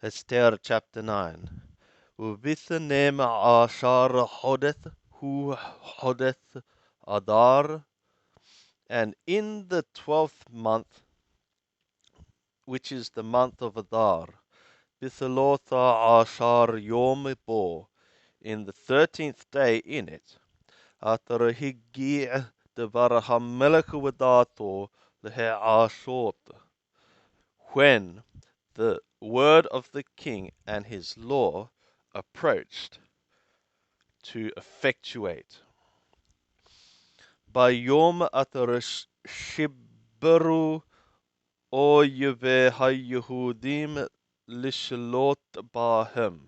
Esther chapter 9. وبثنم عشر حدث hu حدث Adar, and in the 12th month, which is the month of Adar, Bithalotha Ashar Yom Bo, in the 13th day in it, Atarahigi Devar HaMelech Wadato Lehe Ashot, when the word of the king and his law approached to effectuate. By Yom Atarash Shibru O Yeve HaYehudim Lishalot Bahem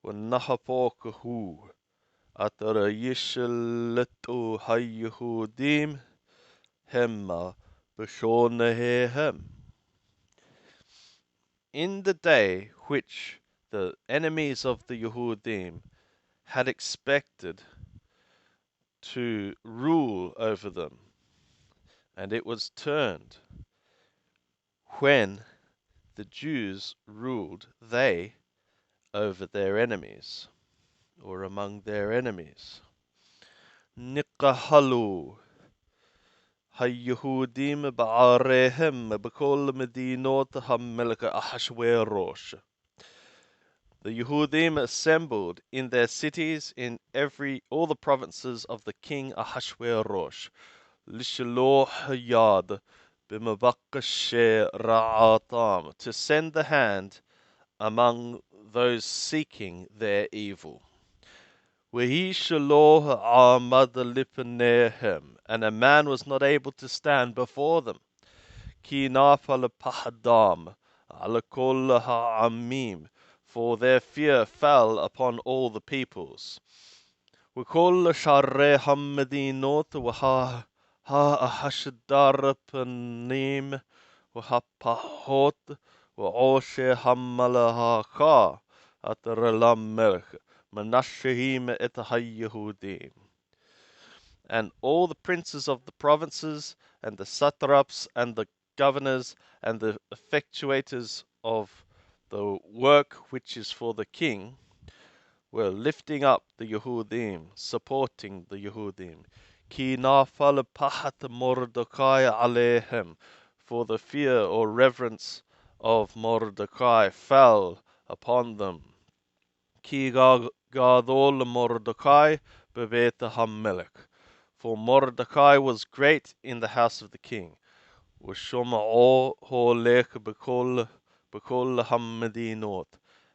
Wanahapokahu Atara Yishaletu HaYehudim Hema Bashonahem. In the day which the enemies of the Yehudim had expected to rule over them, and it was turned when the Jews ruled they over their enemies, or among their enemies. Nikahalu HaYehudim ba'arehem b'kol medinot ha'melech Ahashverosh. The Yehudim assembled in their cities in all the provinces of the king Ahashverosh, Lishaloh Yad b'mabakashe ra'atam, to send the hand among those seeking their evil. Wehi shaloh amad lipnehem, and a man was not able to stand before them. Ki nafal pahadam alakol ha'amim, for their fear fell upon all the peoples. Wekol shareh hamadinot waha ha'ahashdar panim wahapahot wa'oshe hamalahaka ataralam melech manashehim et hayehudim. And all the princes of the provinces, and the satraps, and the governors, and the effectuators of the work which is for the king, were lifting up the Yehudim, supporting the Yehudim. Ki nafal pahat Mordecai alehem, for the fear or reverence of Mordecai fell upon them. Ki gadol Mordecai bevet hamelech, for Mordecai was great in the house of the king. Ushoma'o holech bekol hamedinot,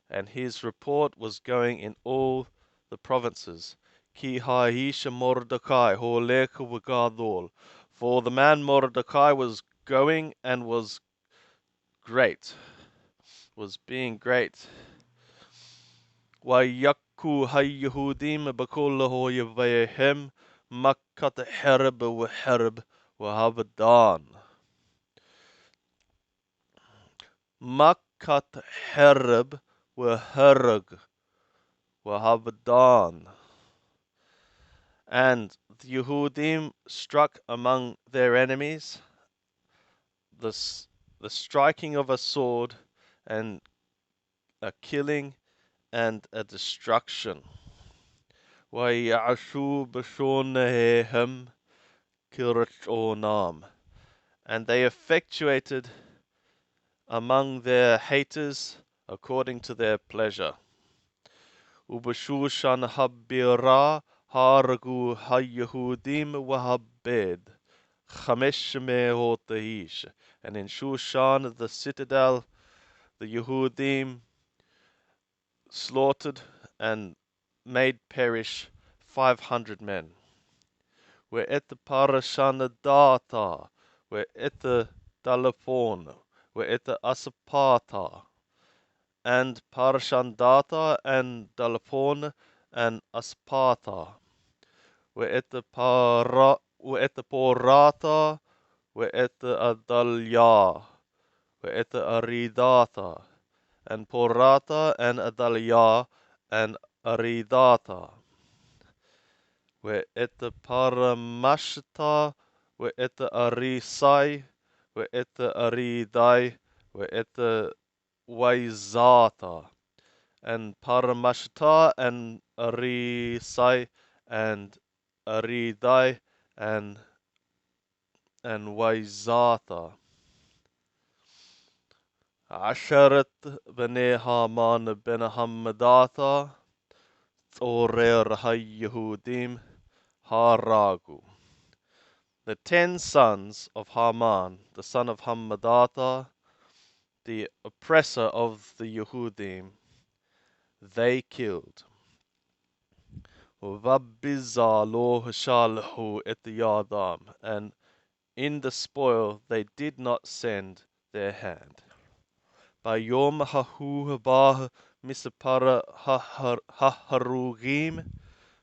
and his report was going in all the provinces. Ki haisha Mordecai holech v'gadol, for the man Mordecai was going and was being great. Wayaku hayehudim bekol hoyevehem makat herb v'herb v'havadan. Makat herb v'herg v'havadan. And the Yehudim struck among their enemies, the striking of a sword, and a killing and a destruction. Vayashu b'shonehem kirachonam, and they effectuated among their haters according to their pleasure. Ubashushan habira hargu hayehudim wahabed chamesh mehotahish, and in Shushan the citadel the Yehudim slaughtered and made perish 500 men. We'et parashana data, we'et telephone, we'et asapata, and parashandata and telephone and aspata, we'et porata, we'et adalya, we'et aridata, and porata and adalya and aridata. We'et paramashta, we'et arisai, we'et aridai, we'et Waizata, and Paramashta, and Arisai, and Aridai, and Waizata. عشرة بني هامان بن حمداثا ثورير هاي يهوديم هاراغو. The 10 sons of Haman, the son of Hammedatha, the oppressor of the Yehudim, they killed. Vabbiza lo hashalhu et yadam, and in the spoil they did not send their hand. Bayom hahu bah misapara haharugim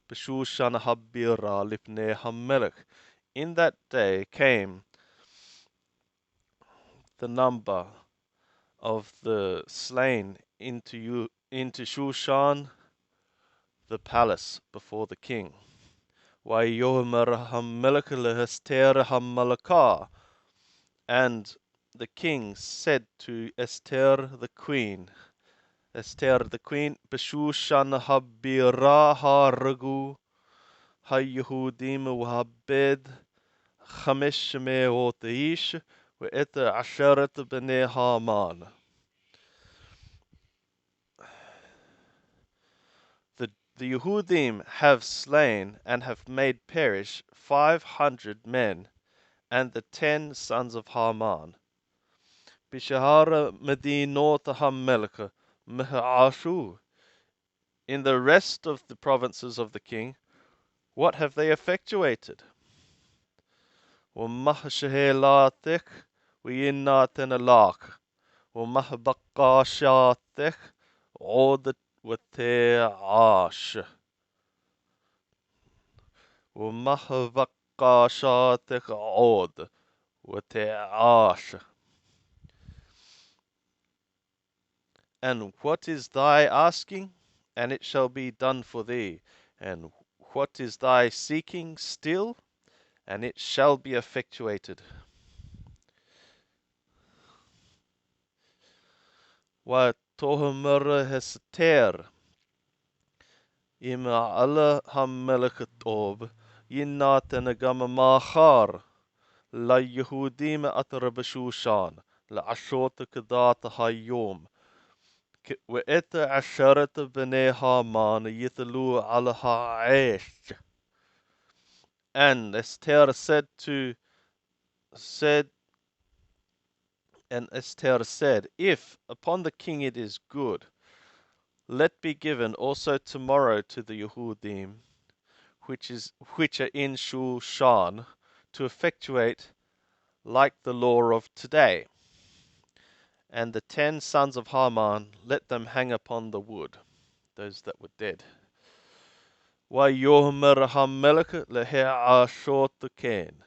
b'shushan habira lipnei hamelech. In that day came the number of the slain into Shushan, the palace before the king. Wayomer hamelech lehester hamalakah, and the king said to Esther the queen, B'shushan habira haragu haYehudim uhabed chamesh me'ot ish ve'et asheret b'nei Haman. The Yehudim have slain and have made perish 500 men and the 10 sons of Haman. Bishahara medinot hamelech mehashu. In the rest of the provinces of the king, what have they effectuated? ومهشهلاتك ويناتنلاك ومهبقاشاتك عود وتعاش ومهبقاشاتك عود وتعاش. And what is thy asking? And it shall be done for thee. And what is thy seeking still? And it shall be effectuated. وتهمر هستير إما على هملك الطوب يناتن قام ماخار لا يهوديم أترب شوشان لعشوتك ذات هايوم وإت عشرة بني هامان يثلو على عيش. And Esther said, if upon the king it is good, let be given also tomorrow to the Yehudim, which are in Shushan, to effectuate like the law of today. And the 10 sons of Haman, let them hang upon the wood, those that were dead. Wayomer hamelech lehe'ashot ken.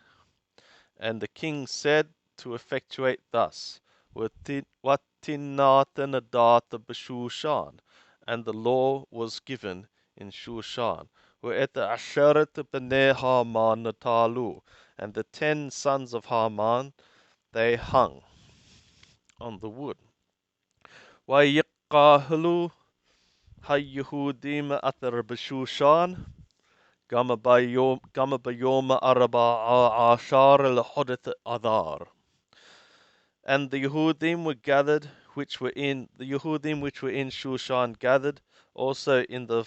And the king said to effectuate thus, Watinatan adata b'Shushan, and the law was given in Shushan. Ve'eta asheret b'nei Haman natalu, and the 10 sons of Haman, they hung on the wood. Wayiqahlu haYehudim atar b'Shushan, Gama bayom araba ashar l'hodeth adar. And the Yehudim which were in Shushan gathered also in the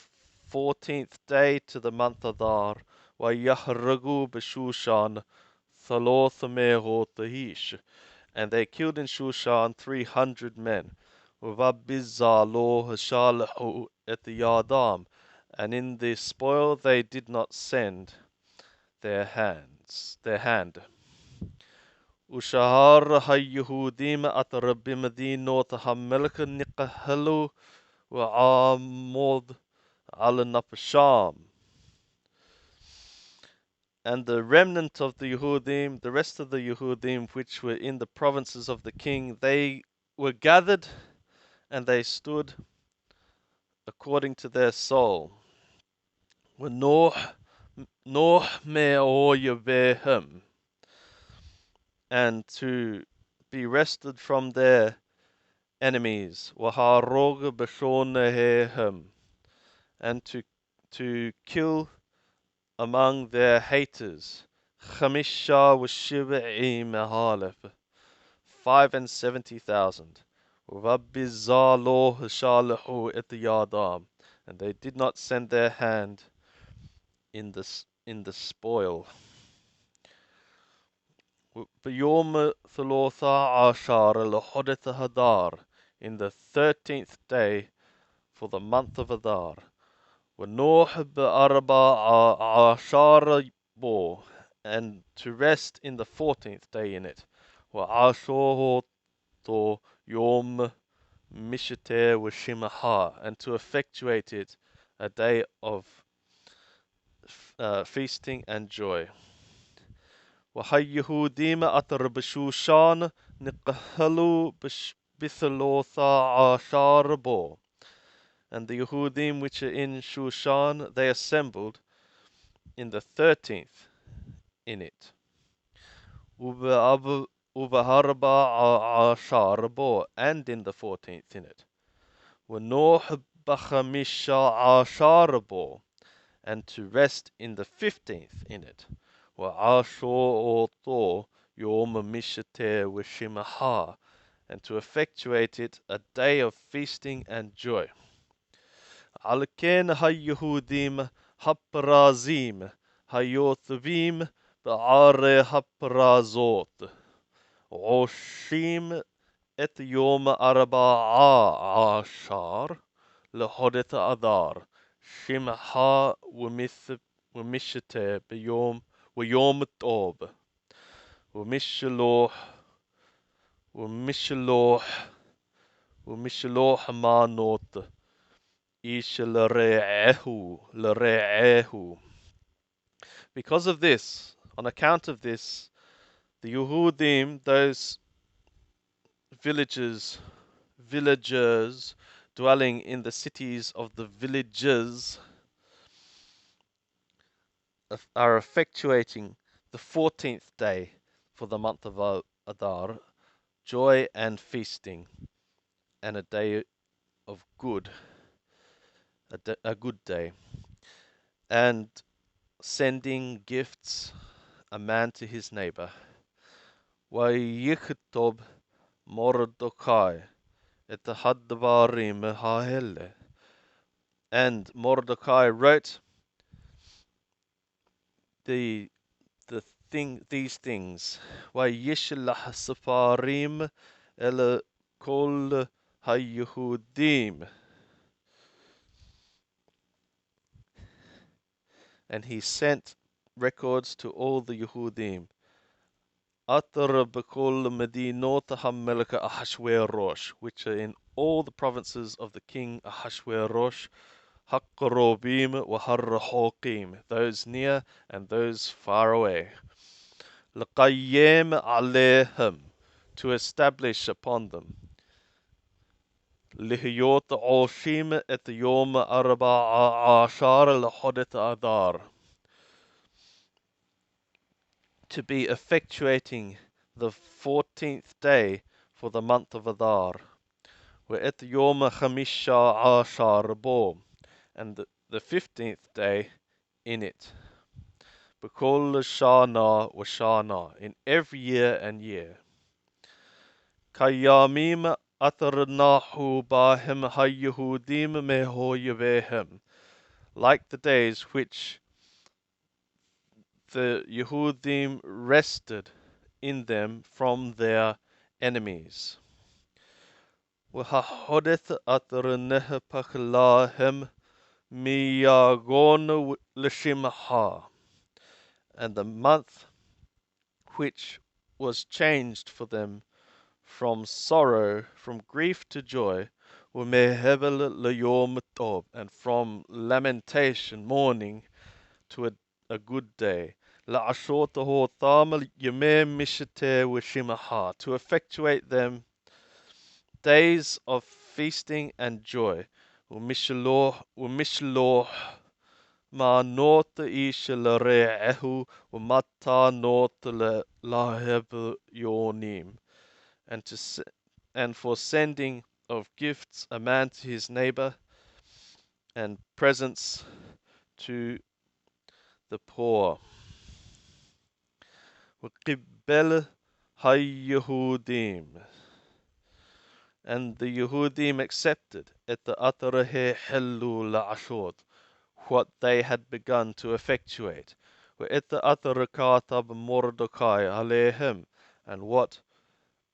14th day to the month Adar, Wayahragu b'Shushan thaloth me'ot ish, and they killed in Shushan 300 men. Vabizah lo hashalahu et yadam, and in the spoil they did not send their hand. Ushahar haYehudim atar b'medinot hamelech niqahelu wa'amod al napasham. And the remnant of the Yehudim, the rest of the Yehudim which were in the provinces of the king, they were gathered and they stood according to their soul. Noah me'oyevehem, and to be rested from their enemies, وهاروغ بشونهم, and to kill among their haters, خمسة وسبعين ألف, 75,000. وَبِزَّالُوهُ شَالِحُ إِتْيَادَامْ, and they did not send their hand in the spoil. بيوم ثلاثة عشر لحدث هدار, in the 13th day for the month of Adar. ونوح بأربع عشر بو, and to rest in the 14th day in it. وعاشوه to Yom Mishite Washimaha, and to effectuate it a day of feasting and joy. وهيهوديم أتر بشوشان نقهلوا بثلوثا عشر بو, and the Yehudim which are in Shushan, they assembled in the 13th in it. وبأربع عشر بو, and in the 14th in it. ونوح بخمسة عشر بو, and to rest in the 15th in it. وعاشوا أوتو يوم مشته وشمها, and to effectuate it a day of feasting and joy. على كان هاليهوديم هبرازيم هيوثبيم بعار هبرازوت عوشيم את יום 14 לחודש אדר, שמחה ומשתה ויום טוב, ומשלוח מנות איש לרעהו. Because of this, on account of this, the Yehudim, those villagers dwelling in the cities of the villages, are effectuating the 14th day for the month of Adar, joy and feasting, and a day of good, a good day, and sending gifts, a man to his neighbor. ויכתוב מרדכי את הדברים האלה. And Mordecai wrote these things. וישלח ספרים אל כל היהודים. And he sent records to all the Yehudim. أتر بكل مدينות המלך أحشوروش, which are in all the provinces of the king Ahasuerus, הקרובים והרחוקים, those near and those far away. לקיים עליהם, to establish upon them. להיות עושים את יום 14 לחודש אדר, to be effectuating the 14th day for the month of Adar. وَإِتْ يَوْمَ خَمِسَّةَ عَشَرَ بو, and the 15th day in it. بِكُلِّ شَانَةٍ وَشَانَةٍ, in every year and year. كَيَامِيمَ أَتَرْنَاهُ بَهِمْ هَيَّهُودِيمْ مِهُويَبِهِمْ, like the days which the Yehudim rested in them from their enemies. وَهَحُدِث أَتْرْنَهِ پَخْلَاهِمْ مِيَاغُونَ لِشِمْحَا, and the month which was changed for them from sorrow, from grief to joy, وَمِهَبَلْ لَيَوْمِ طَوْب, and from lamentation, mourning, to a good day. لَعَشُوتَهُ ثَامَ يَمَيْ مِشِتَيْ وَشِمَحَا, to effectuate them days of feasting and joy. ومشلوح ما نوت إيش لرعه ومتى نوت لهب يونيم, and for sending of gifts, a man to his neighbor, and presents to the poor. وقبل هاليهوديم, and the Yehudim accepted at the Atarahe Helu La'ashod, what they had begun to effectuate, وَإِتَّ أَتَرَكَاتَبْ Mordecai Alehem, and what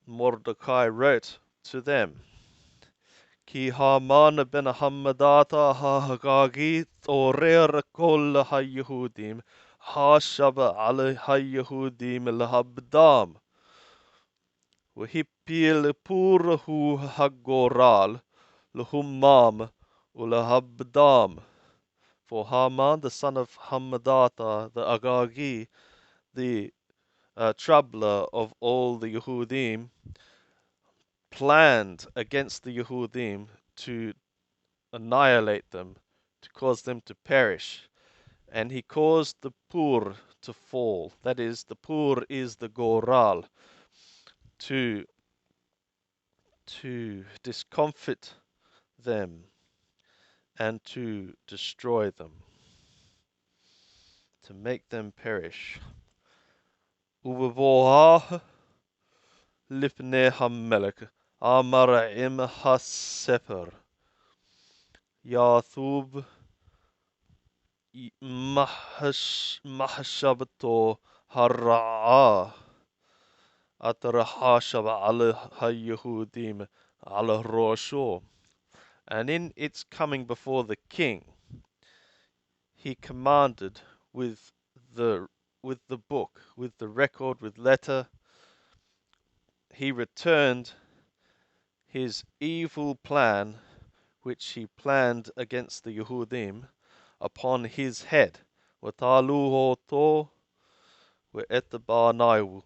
Mordecai wrote to them. Ki Haman ben Hamadata ha-Hagagi Thorer kol ha-Yehudim ha-Shaba ala ha-Yehudim lahabdam, وهبيل purahu hagoral lahumam ulahabdam. For Haman, the son of Hamadata, the Agagi, the troubler of all the Yehudim, planned against the Yehudim to annihilate them, to cause them to perish. And he caused the Pur to fall. That is, the Pur is the Goral, to discomfit them and to destroy them, to make them perish. Uvaboah lifnei hamelech amar im haseper yathub mahshabto hara'ah atarahashab ala hayehudim ala rosho. And in its coming before the king, he commanded with the book, with the record, with letter, he returned his evil plan, which he planned against the Yehudim, upon his head. وَتَعْلُوهُ وَإِتْبَعْنَاهُ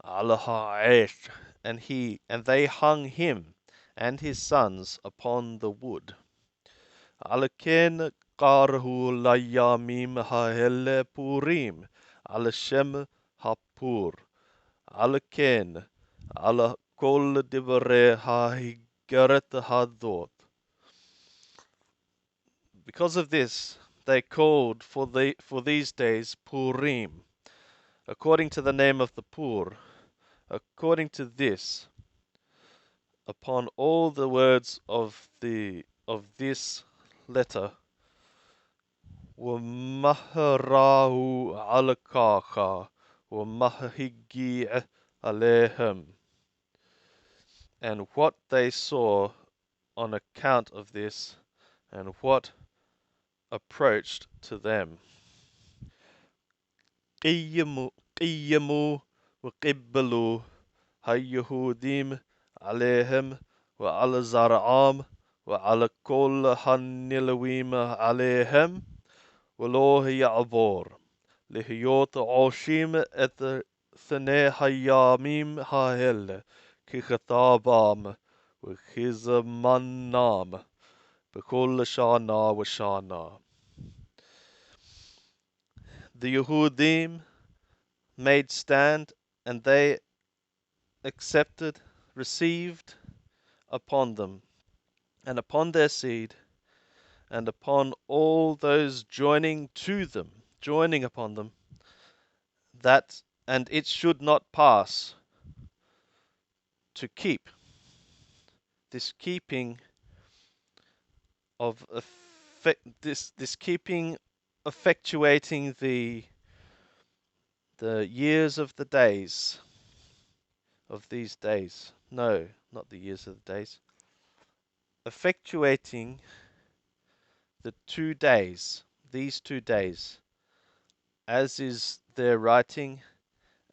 عَلَى هَعِيشٍ, and they hung him and his sons upon the wood. على كن قاره الأياميم هاهل بوريم على شم هابور على كن على كل دبره هاهجرت هذوت. Because of this, they called for these days Purim, according to the name of the Pur. According to this, upon all the words of this letter, وَمَهْرَاهُ عَلَى كَاخَا وَمَهْهِجِّعَ عَلَيْهِمْ, and what they saw on account of this, and what approached to them. قِيَّمُوا وَقِبَّلُوا هَيَّهُودِيمْ عَلَيْهِمْ وَعَلَى زَرْعَامْ وَعَلى كُلَّ هَنِّلَوِيمْ عَلَيْهِمْ وَلَوْ يَعْبُرْ لِهِيُوتْ عُوشِيمْ أَتْ ثَنَي هَيَّامِيمْ هَاهِلْ كِخَتَابَامْ وَخِزْمَنَّامْ بِكُلَّ شَانَا وَشَانَا. The Yehudim made stand, and they accepted, received upon them, and upon their seed, and upon all those joining upon them, that, and it should not pass, to keep this keeping of this keeping effectuating the years of the days of these days. No, not the years of the days. Effectuating the 2 days, these 2 days, as is their writing,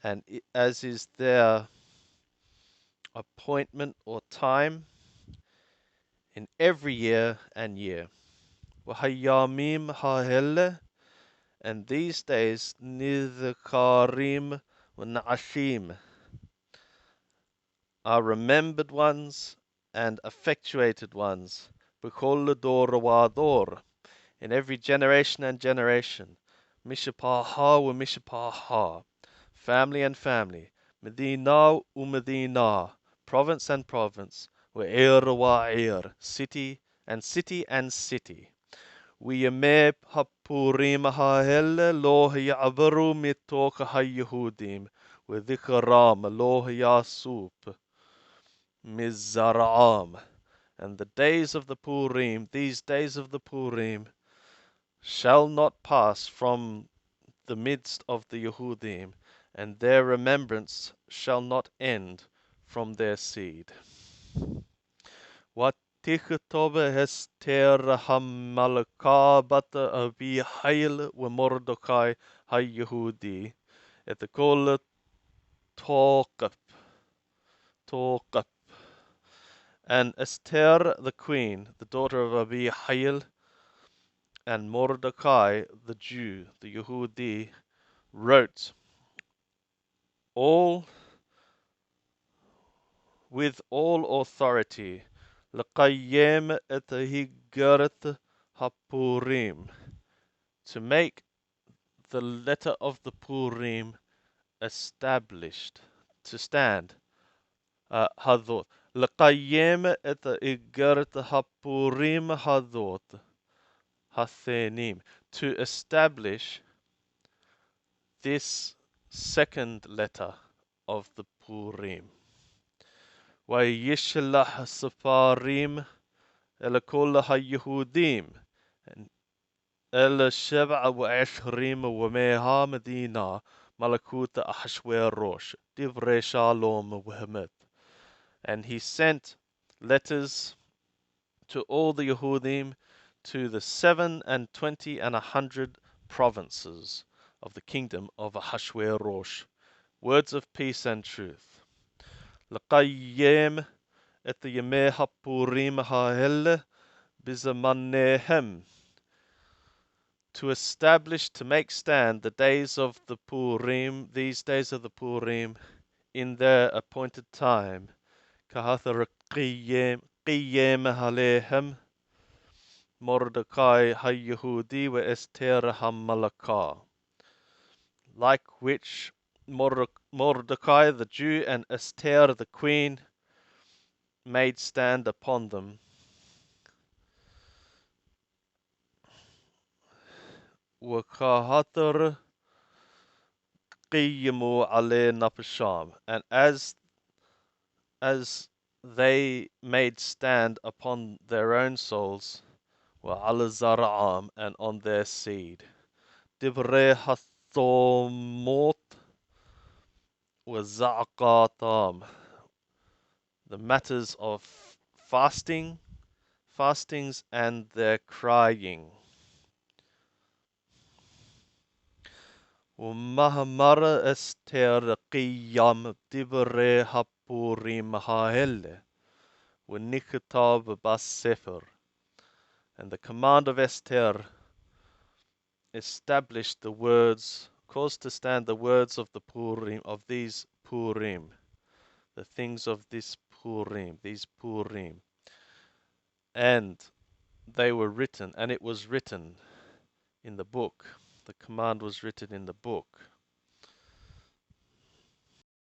and as is their appointment or time in every year and year. وَهَيَّامِيمْ هَاهِلَ, and these days nidhkarim وَنَعashim, are remembered ones and effectuated ones, b'kol dor wa in every generation and generation, mishapaha wa mishapaha, family and family, medina u medina, province and province, وعير, city and city and city. ويمي هبوريم هاهل لوه يعبروا متوك هايهوديم وذكرام لوه ياسوب مزرعام. And the days of the Purim, these days of the Purim, shall not pass from the midst of the Yehudim, and their remembrance shall not end from their seed. ותכתוב אסתר המלכה בת אביחיל ומרדכי היהודי את כל תוקף. And Esther the queen, the daughter of Abihail, and Mordecai the Jew, the Yehudi, wrote all with all authority, لقيم את هجرة HaPurim, to make the letter of the Purim established, to stand. Hadot. لقيم את هجرة HaPurim hadot. Hathenim, to establish this second letter of the Purim. ويشلح سفاريم إلى كل اليهوديم إلى 27 ومئة مدينة ملكوت أحشويروش دبر شالوم وهمت. And he sent letters to all the Yehudim, to the 27 and 100 provinces of the kingdom of Ahasuerus, words of peace and truth. لقيم את ימי הפורים האלה בזמניהם, to establish, to make stand the days of the Purim, these days of the Purim, in their appointed time. كهثر قيم عليهم Mordecai HaYehudi وأستير HaMalakah, like which Mordecai the Jew and Esther the queen made stand upon them. وكهثر قيموا على نفسهم, and as they made stand upon their own souls, وعلى زرعهم, and on their seed. دبري حثوموت وزعقاتهم, the matters of fastings and their crying. ومهمر أستر قيام دبري هبوريم هاهل ونكتاب بالسفر. And the command of Esther established the words, caused to stand the words of the Purim, of these Purim, the things of this Purim, these Purim. And they were written, and it was written in the book. The command was written in the book.